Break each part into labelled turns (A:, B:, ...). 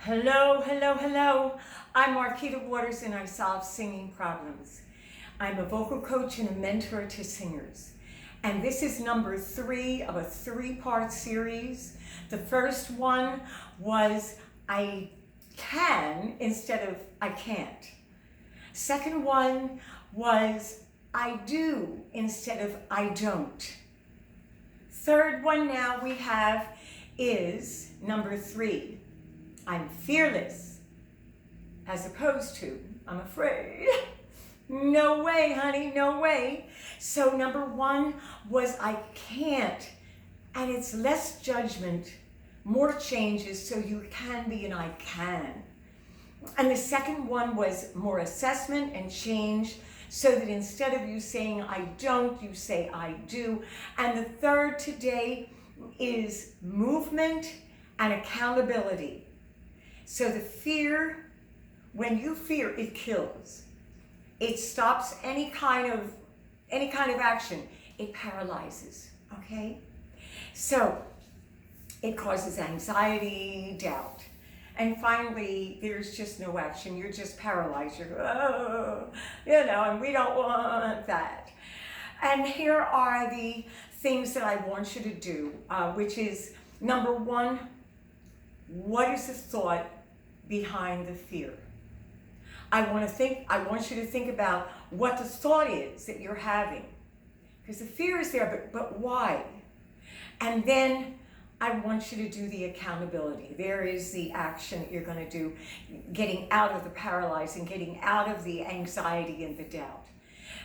A: Hello, hello, hello. I'm Marquita Waters and I solve singing problems. I'm a vocal coach and a mentor to singers. And this is number 3 of a 3-part series. The first one was I can instead of I can't. Second one was I do instead of I don't. Third one now we have is number 3. I'm fearless, as opposed to I'm afraid. No way, honey, no way. So number 1 was I can't, and it's less judgment, more changes, so you can be an I can. And the second one was more assessment and change, so that instead of you saying I don't, you say I do. And the third today is movement and accountability. So the fear, when you fear, it kills. It stops any kind of action. It paralyzes, okay? So it causes anxiety, doubt. And finally, there's just no action. You're just paralyzed. You're, and we don't want that. And here are the things that I want you to do, which is number 1, what is the thought behind the fear? I want you to think about what the thought is that you're having. Because the fear is there, but why? And then I want you to do the accountability. There is the action that you're going to do, getting out of the paralyzing, getting out of the anxiety and the doubt.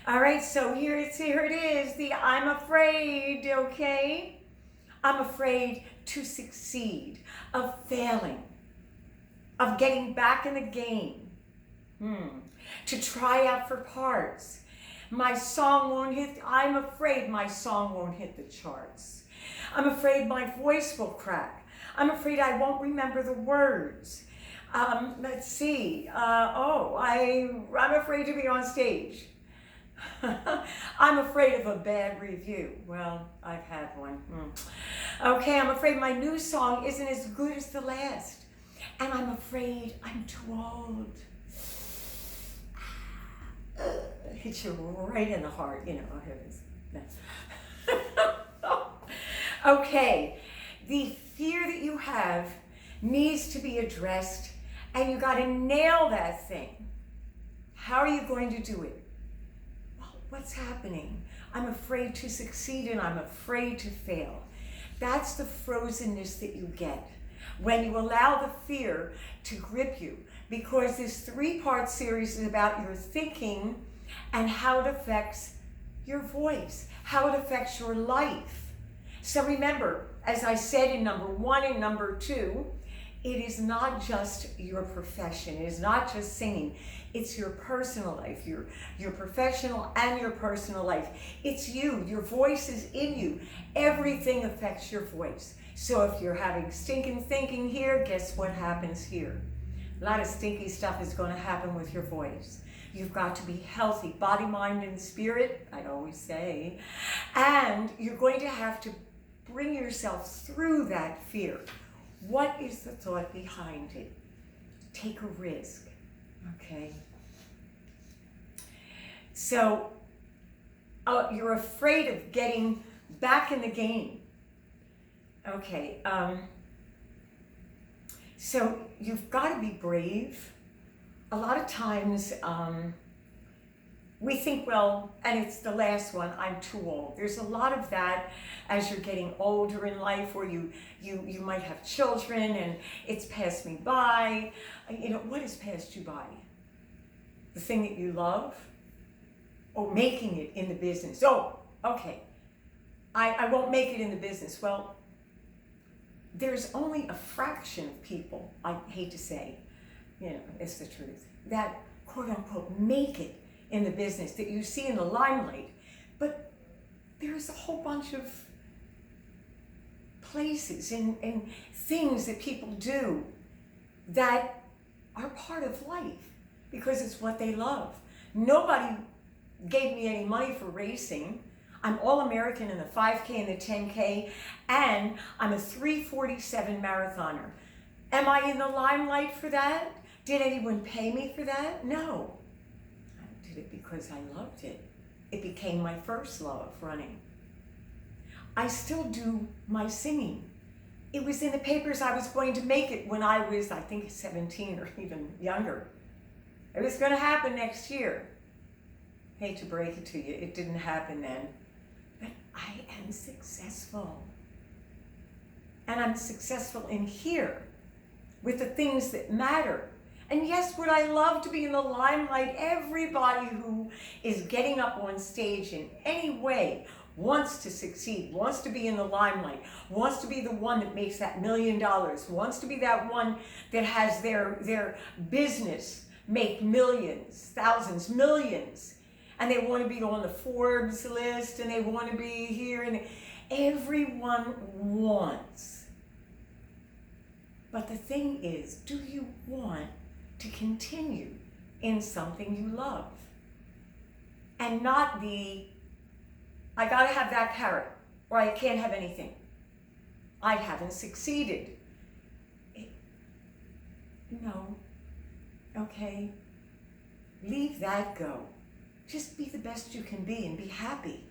A: All right, so here it is, the I'm afraid, okay? I'm afraid to succeed, of failing, of getting back in the game, to try out for parts. My song won't hit, I'm afraid my song won't hit the charts. I'm afraid my voice will crack. I'm afraid I won't remember the words. Let's see, I'm afraid to be on stage. I'm afraid of a bad review. Well, I've had one. Okay, I'm afraid my new song isn't as good as the last. And I'm afraid I'm too old. Hits you right in the heart, Okay, the fear that you have needs to be addressed, and you got to nail that thing. How are you going to do it? Well, what's happening? I'm afraid to succeed and I'm afraid to fail. That's the frozenness that you get when you allow the fear to grip you, because this 3-part series is about your thinking and how it affects your voice, how it affects your life. So remember, as I said in number 1 and number 2, it is not just your profession. It is not just singing. It's your personal life, your professional and your personal life. It's you. Your voice is in you. Everything affects your voice. So if you're having stinking thinking here, guess what happens here? A lot of stinky stuff is going to happen with your voice. You've got to be healthy, body, mind, and spirit, I always say. And you're going to have to bring yourself through that fear. What is the thought behind it? Take a risk, okay? So you're afraid of getting back in the game. Okay, so you've got to be brave. A lot of times we think, well, and it's the last one, I'm too old. There's a lot of that as you're getting older in life, or you might have children and it's passed me by. What has passed you by? The thing that you love? Or making it in the business? Oh, okay, I won't make it in the business. Well, there's only a fraction of people, I hate to say, it's the truth, that quote unquote make it in the business that you see in the limelight. But there's a whole bunch of places and things that people do that are part of life because it's what they love. Nobody gave me any money for racing. I'm All-American in the 5K and the 10K, and I'm a 3:47 marathoner. Am I in the limelight for that? Did anyone pay me for that? No. I did it because I loved it. It became my first love, running. I still do my singing. It was in the papers I was going to make it when I was, I think, 17 or even younger. It was going to happen next year. Hate to break it to you, it didn't happen then. But I am successful. And I'm successful in here with the things that matter. And yes, would I love to be in the limelight? Everybody who is getting up on stage in any way wants to succeed, wants to be in the limelight, wants to be the one that makes that $1 million, wants to be that one that has their business make millions, thousands, millions. And they want to be on the Forbes list, and they want to be here, and everyone wants. But the thing is, do you want to continue in something you love? And not the, I gotta have that carrot, or I can't have anything. I haven't succeeded. No. Okay. Leave that go. Just be the best you can be and be happy.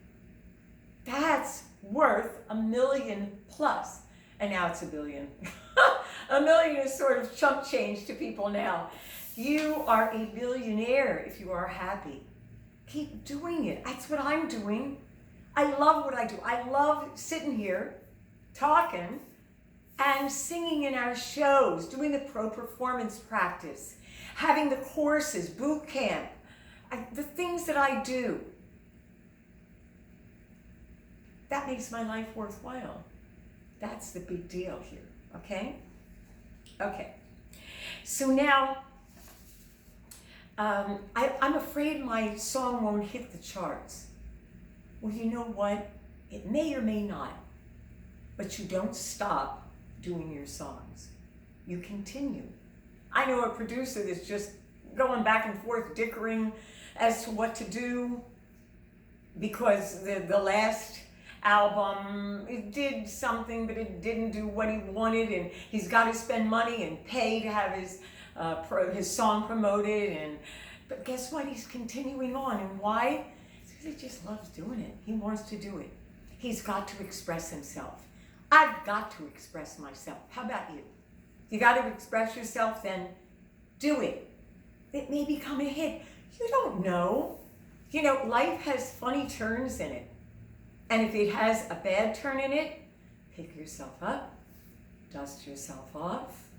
A: That's worth $1 million plus. And now it's $1 billion. $1 million is sort of chump change to people now. You are a billionaire if you are happy. Keep doing it. That's what I'm doing. I love what I do. I love sitting here, talking, and singing in our shows, doing the pro performance practice, having the courses, boot camp, the things that I do. That makes my life worthwhile. That's the big deal here, okay? Okay. So now, I'm afraid my song won't hit the charts. Well, you know what? It may or may not, but you don't stop doing your songs. You continue. I know a producer that's just going back and forth, dickering as to what to do, because the last album, it did something, but it didn't do what he wanted, and he's got to spend money and pay to have his song promoted. But guess what? He's continuing on. And why? Because he just loves doing it. He wants to do it. He's got to express himself. I've got to express myself. How about you? You got to express yourself, then do it. It may become a hit. You don't know. You know, life has funny turns in it. And if it has a bad turn in it, pick yourself up, dust yourself off,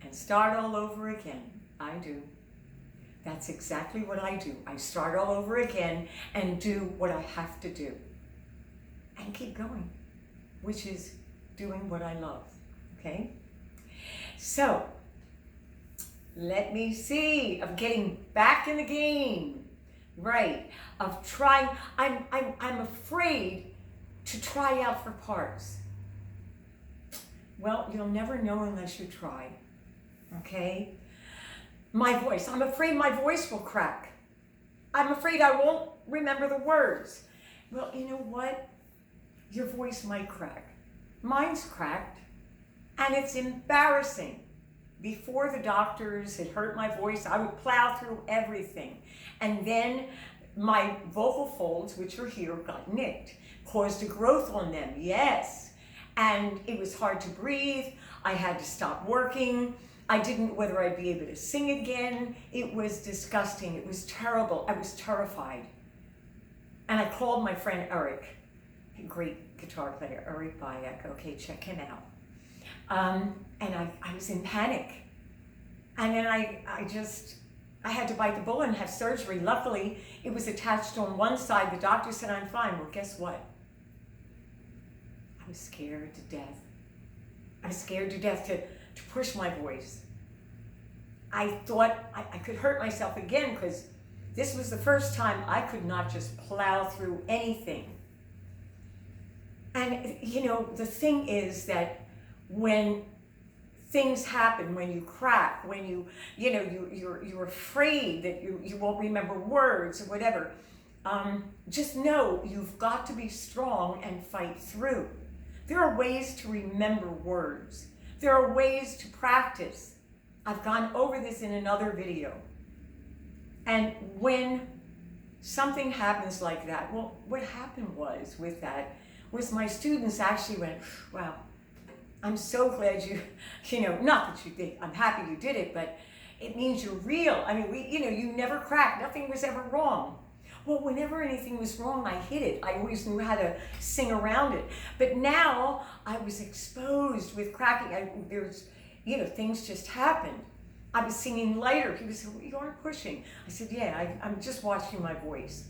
A: and start all over again. I do. That's exactly what I do. I start all over again and do what I have to do. And keep going, which is doing what I love, okay? So, let me see, of getting back in the game, right? Of trying, I'm afraid to try out for parts. Well, you'll never know unless you try, okay? My voice, I'm afraid my voice will crack. I'm afraid I won't remember the words. Well, you know what? Your voice might crack. Mine's cracked, and it's embarrassing. Before the doctors had hurt my voice, I would plow through everything. And then my vocal folds, which are here, got nicked, caused a growth on them, yes. And it was hard to breathe. I had to stop working. I didn't know whether I'd be able to sing again. It was disgusting. It was terrible. I was terrified. And I called my friend Eric, a great guitar player, Eric Bayek. Okay, check him out. And I was in panic. And then I had to bite the bullet and have surgery. Luckily, it was attached on one side. The doctor said, I'm fine. Well, guess what? I was scared to death. I was scared to death to push my voice. I thought I could hurt myself again, because this was the first time I could not just plow through anything. And, you know, the thing is that when things happen, when you crack, when you're afraid that you won't remember words or whatever, just know you've got to be strong and fight through. There are ways to remember words. There are ways to practice. I've gone over this in another video. And when something happens like that, well, what happened was with that was my students actually went, wow, I'm so glad you not that you did, I'm happy you did it, but it means you're real. I mean, you never cracked, nothing was ever wrong. Well, whenever anything was wrong, I hid it. I always knew how to sing around it. But now I was exposed with cracking. Things just happened. I was singing lighter. People said, well, you aren't pushing. I said, yeah, I'm just watching my voice.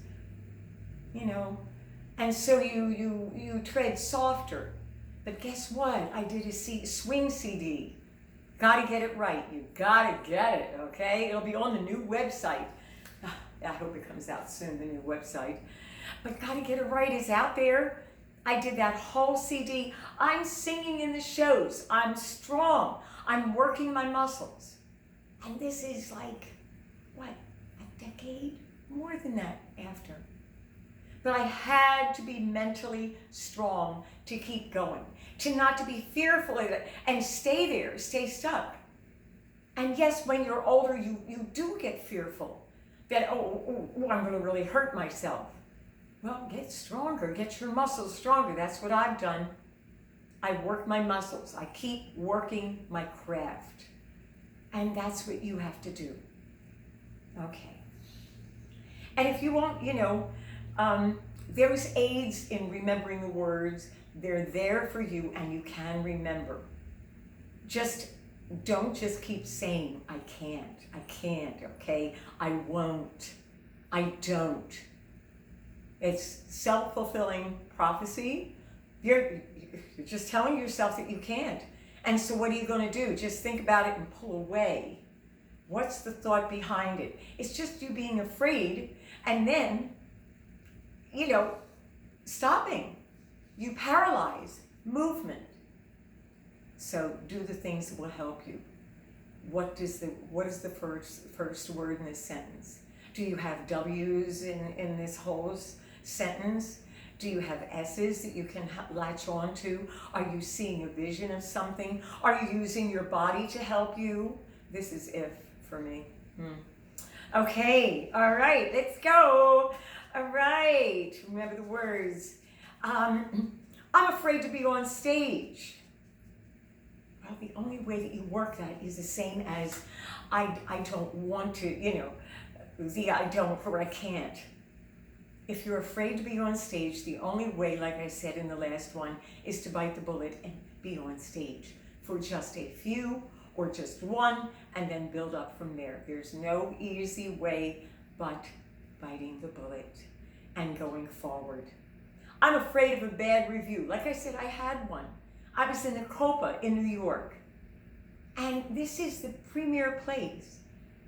A: And so you tread softer. But guess what? I did a swing CD. Gotta get it right. You gotta get it, okay? It'll be on the new website. I hope it comes out soon, the new website. But gotta get it right is out there. I did that whole CD. I'm singing in the shows. I'm strong. I'm working my muscles. And this is like, what, a decade? More than that after. But I had to be mentally strong to keep going, to not to be fearful of it, and stay there, stay stuck. And yes, when you're older, you do get fearful that, I'm going to really hurt myself. Well, get stronger, get your muscles stronger. That's what I've done. I work my muscles. I keep working my craft. And that's what you have to do. Okay. And if you want, there's aids in remembering the words. They're there for you and you can remember. Don't just keep saying, I can't, okay? I won't, I don't. It's self-fulfilling prophecy. You're just telling yourself that you can't. And so what are you going to do? Just think about it and pull away. What's the thought behind it? It's just you being afraid and then, stopping. You paralyze movement. So do the things that will help you. What is the first word in this sentence? Do you have W's in this whole sentence? Do you have S's that you can latch on to? Are you seeing a vision of something? Are you using your body to help you? This is if for me. Okay, all right, let's go. All right, remember the words. I'm afraid to be on stage. Well, the only way that you work that is the same as I don't want to, I don't or I can't. If you're afraid to be on stage, the only way, like I said in the last one, is to bite the bullet and be on stage for just a few or just one, and then build up from there. There's no easy way but biting the bullet and going forward. I'm afraid of a bad review. Like I said, I had one. I was in the Copa in New York, and this is the premier place,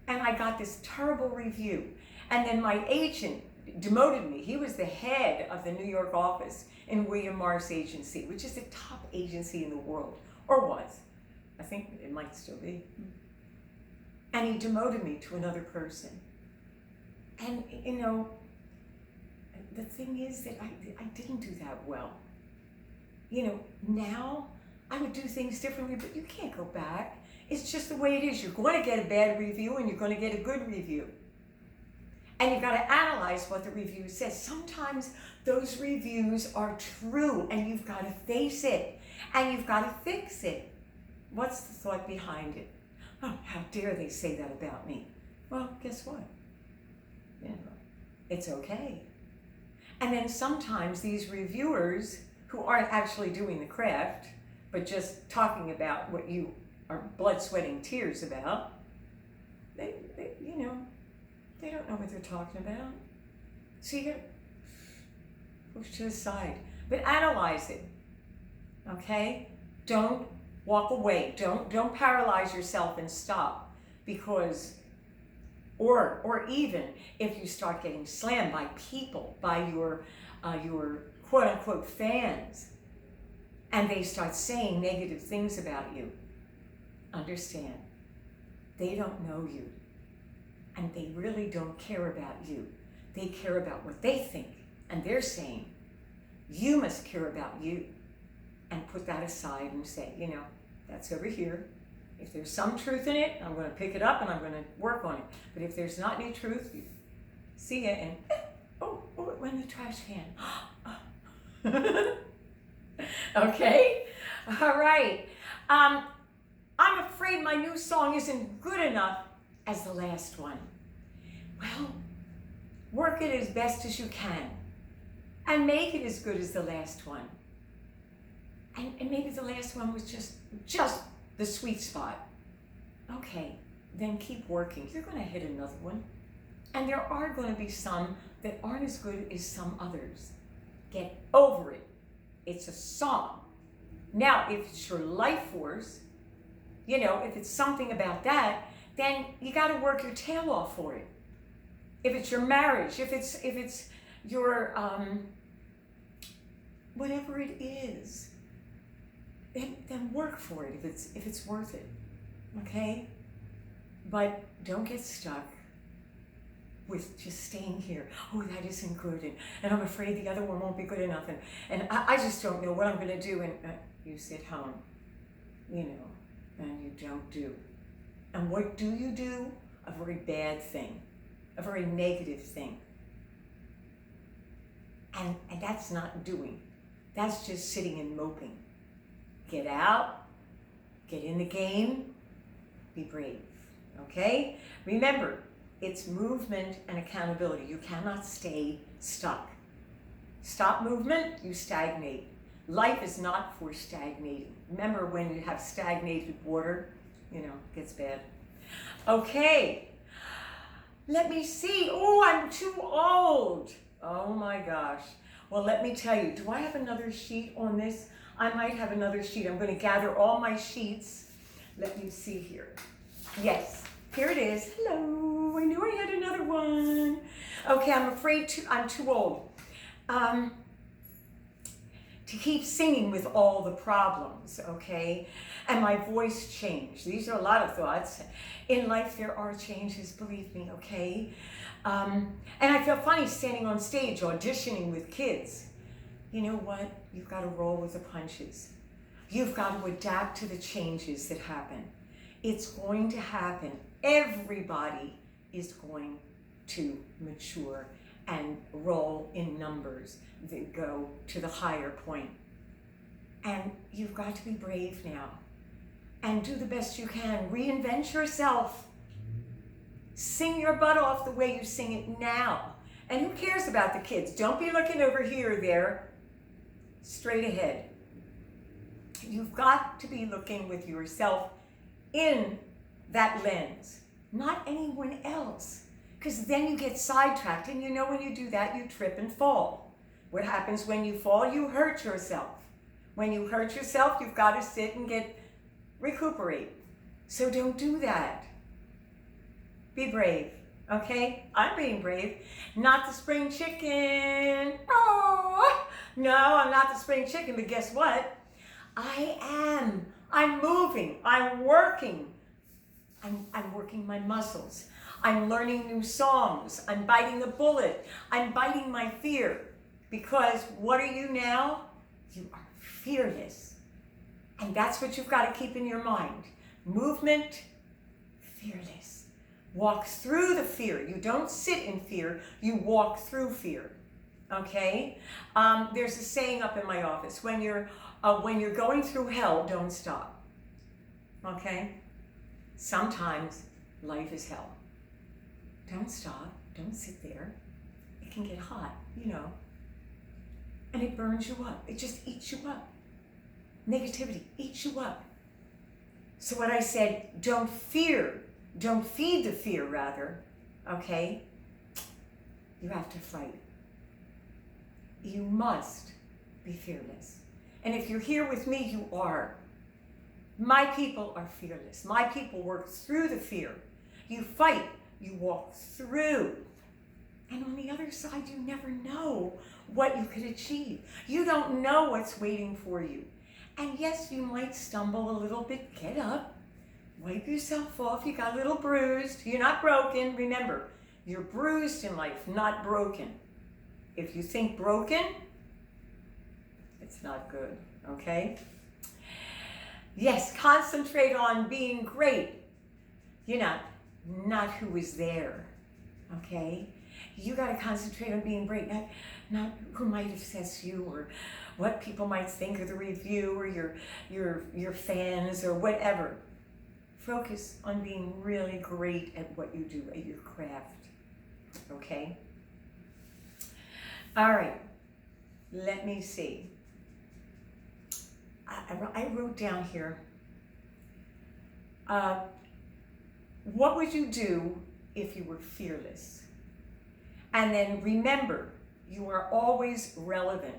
A: and I got this terrible review. And then my agent demoted me. He was the head of the New York office in William Morris Agency, which is the top agency in the world, or was. I think it might still be. And he demoted me to another person. And, the thing is that I didn't do that well. Now I would do things differently, but you can't go back. It's just the way it is. You're going to get a bad review and you're going to get a good review. And you've got to analyze what the review says. Sometimes those reviews are true and you've got to face it and you've got to fix it. What's the thought behind it? Oh, how dare they say that about me? Well, guess what? It's okay. And then sometimes these reviewers who aren't actually doing the craft, but just talking about what you are blood, sweat, and tears about, they don't know what they're talking about. So you gotta push to the side, but analyze it, okay? Don't walk away. Don't paralyze yourself and stop, because, or even if you start getting slammed by people, by your quote unquote fans, and they start saying negative things about you, understand, they don't know you. And they really don't care about you. They care about what they think. And they're saying, you must care about you. And put that aside and say, That's over here. If there's some truth in it, I'm going to pick it up and I'm going to work on it. But if there's not any truth, you see it and, oh, it went in the trash can. Okay? All right. I'm afraid my new song isn't good enough as the last one. Well, work it as best as you can and make it as good as the last one. And maybe the last one was just the sweet spot. Okay, then keep working. You're going to hit another one. And there are going to be some that aren't as good as some others. Get over it. It's a song. Now, if it's your life force, if it's something about that, then you got to work your tail off for it. If it's your marriage, if it's your whatever it is, then work for it if it's worth it. Okay? But don't get stuck with just staying here. Oh, that isn't good, and I'm afraid the other one won't be good enough, and I just don't know what I'm going to do, and you sit home, and you don't do. And what do you do? A very bad thing, a very negative thing. And that's not doing. That's just sitting and moping. Get out, get in the game, be brave, okay? Remember, it's movement and accountability. You cannot stay stuck. Stop movement, you stagnate. Life is not for stagnating. Remember, when you have stagnated water, it gets bad. Okay, let me see. Oh, I'm too old. Oh my gosh. Well, let me tell you, do I have another sheet on this? I might have another sheet. I'm going to gather all my sheets. Let me see here. Yes, here it is. Hello, I knew I had another one. Okay, I'm too old to keep singing with all the problems, okay? And my voice changed. These are a lot of thoughts. In life, there are changes, believe me, okay? And I feel funny standing on stage auditioning with kids. You know what? You've got to roll with the punches. You've got to adapt to the changes that happen. It's going to happen. Everybody is going to mature and roll in numbers that go to the higher point. And you've got to be brave now and do the best you can. Reinvent yourself. Sing your butt off the way you sing it now. And who cares about the kids? Don't be looking over here or there. Straight ahead. You've got to be looking with yourself in that lens, not anyone else. Because then you get sidetracked, and when you do that, you trip and fall. What happens when you fall? You hurt yourself. When you hurt yourself, you've got to sit and recuperate. So don't do that. Be brave, okay? I'm being brave. Not the spring chicken. Oh, no, I'm not the spring chicken, but guess what? I am. I'm moving. I'm working. I'm working my muscles. I'm learning new songs. I'm biting the bullet. I'm biting my fear. Because what are you now? You are fearless. And that's what you've got to keep in your mind. Movement, fearless. Walk through the fear. You don't sit in fear. You walk through fear. Okay? There's a saying up in my office. When you're going through hell, don't stop. Okay? Sometimes life is hell. Don't stop. Don't sit there. It can get hot, and it burns you up. It just eats you up. Negativity eats you up. So what I said, don't fear. Don't feed the fear, rather. Okay? You have to fight. You must be fearless. And if you're here with me, you are. My people are fearless. My people work through the fear. You fight. You walk through. And on the other side, you never know what you could achieve. You don't know what's waiting for you. And yes, you might stumble a little bit. Get up. Wipe yourself off. You got a little bruised. You're not broken. Remember, you're bruised in life, not broken. If you think broken, it's not good, okay? Yes, concentrate on being great. You know, not who is there, okay? You got to concentrate on being great, not who might assess you or what people might think of the review or your fans or whatever. Focus on being really great at what you do, at your craft, okay? All right, let me see. I wrote down here, what would you do if you were fearless? And then remember, you are always relevant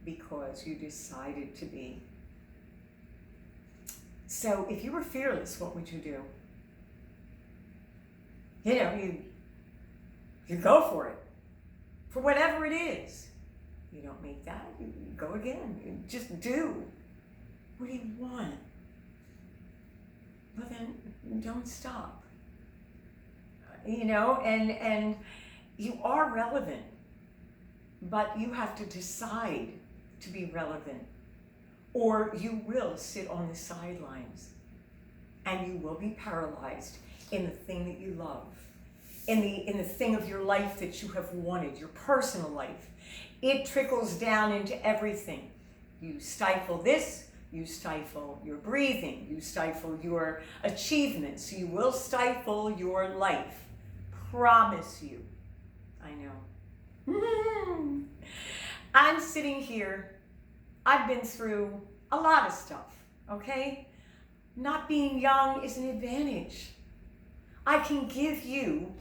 A: because you decided to be. So if you were fearless, what would you do? You know, you go for it, for whatever it is. You don't make that, you go again. You just do. What do you want? Well, then don't stop. You know, and you are relevant, but you have to decide to be relevant, or you will sit on the sidelines and you will be paralyzed in the thing that you love, in the thing of your life that you have wanted, your personal life. It trickles down into everything. You stifle this, you stifle your breathing, you stifle your achievements, you will stifle your life. Promise you. I know. I'm sitting here, I've been through a lot of stuff, okay? Not being young is an advantage. I can give you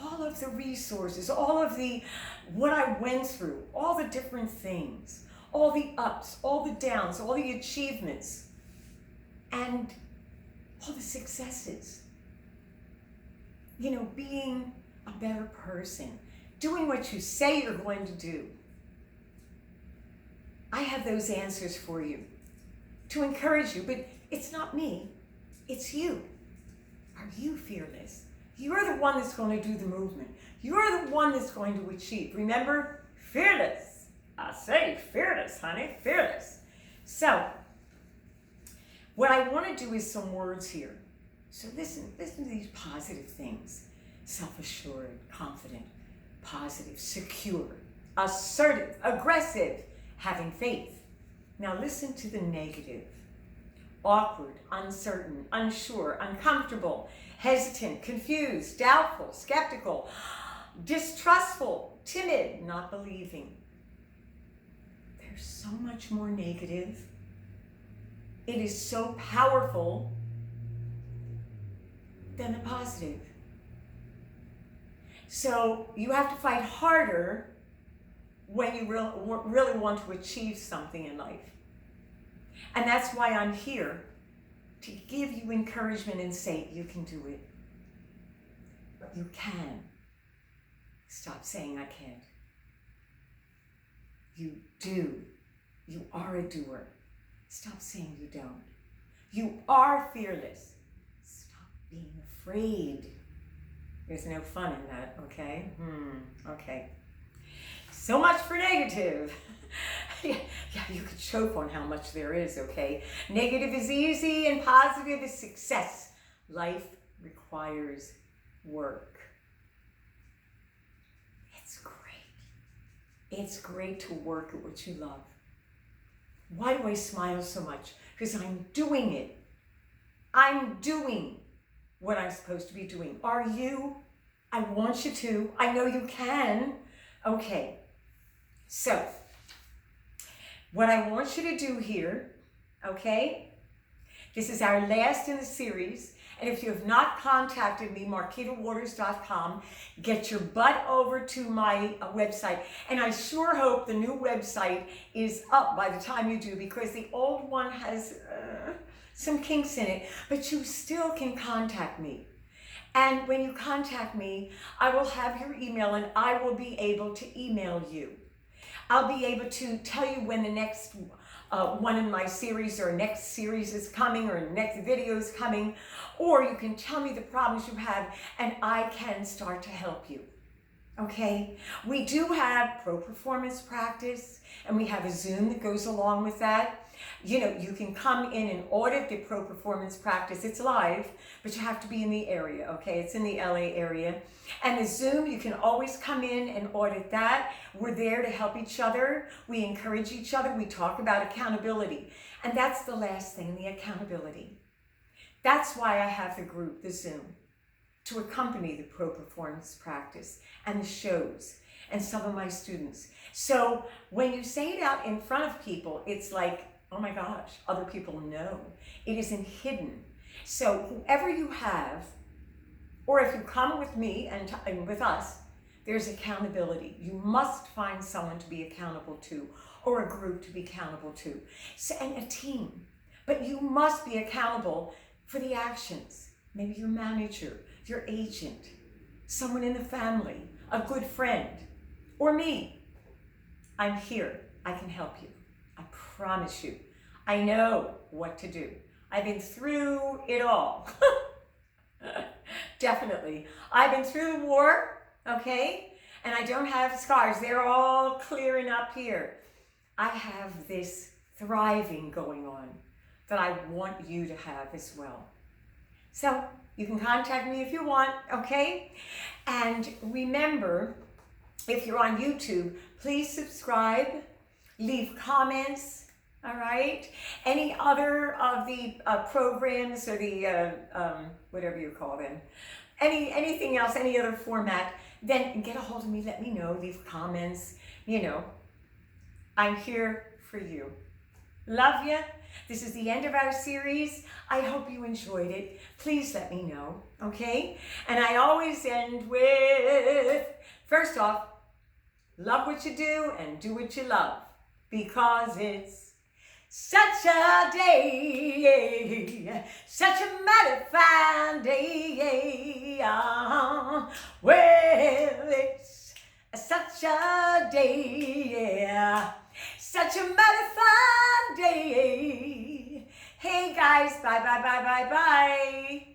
A: all of the resources, all of what I went through, all the different things, all the ups, all the downs, all the achievements, and all the successes. You know, being a better person, doing what you say you're going to do. I have those answers for you to encourage you, but it's not me, it's you. Are you fearless? You're the one that's going to do the movement. You're the one that's going to achieve. Remember, fearless. I say fearless, honey, fearless. So, what I want to do is some words here. So listen to these positive things. Self-assured, confident, positive, secure, assertive, aggressive, having faith. Now listen to the negative. Awkward, uncertain, unsure, uncomfortable, hesitant, confused, doubtful, skeptical, distrustful, timid, not believing. There's so much more negative. It is so powerful than the positive. So you have to fight harder when you really want to achieve something in life. And that's why I'm here, to give you encouragement and say, you can do it. You can. Stop saying I can't. You do. You are a doer. Stop saying you don't. You are fearless. Stop being afraid. There's no fun in that, okay? Okay. So much for negative. Yeah, you could choke on how much there is, okay? Negative is easy and positive is success. Life requires work. It's great. It's great to work at what you love. Why do I smile so much? Because I'm doing it. I'm doing what I'm supposed to be doing. Are you? I want you to. I know you can. Okay. So, what I want you to do here, okay, this is our last in the series, and if you have not contacted me, marquitawaters.com, get your butt over to my website, and I sure hope the new website is up by the time you do, because the old one has some kinks in it, but you still can contact me. And when you contact me, I will have your email, and I will be able to email you. I'll be able to tell you when the next one in my series or next series is coming or next video is coming, or you can tell me the problems you have and I can start to help you, okay? We do have pro performance practice and we have a Zoom that goes along with that. You can come in and audit the Pro Performance Practice. It's live, but you have to be in the area, okay? It's in the LA area. And the Zoom, you can always come in and audit that. We're there to help each other. We encourage each other. We talk about accountability. And that's the last thing, the accountability. That's why I have the group, the Zoom, to accompany the Pro Performance Practice and the shows and some of my students. So when you say it out in front of people, it's like, oh my gosh, other people know. It isn't hidden. So whoever you have, or if you come with me and with us, there's accountability. You must find someone to be accountable to, or a group to be accountable to, and a team. But you must be accountable for the actions. Maybe your manager, your agent, someone in the family, a good friend, or me. I'm here. I can help you. I promise you. I know what to do. I've been through it all. Definitely. I've been through the war, okay? And I don't have scars. They're all clearing up here. I have this thriving going on that I want you to have as well. So you can contact me if you want, okay? And remember, if you're on YouTube, please subscribe, leave comments, all right? Any other of the programs or the, whatever you call them, anything else, any other format, then get a hold of me, let me know, leave comments, I'm here for you. Love ya. This is the end of our series. I hope you enjoyed it. Please let me know, okay? And I always end with, first off, love what you do and do what you love, because it's such a day, such a mighty fine day. Well, it's such a day, such a mighty fine day. Hey guys, bye, bye, bye, bye, bye.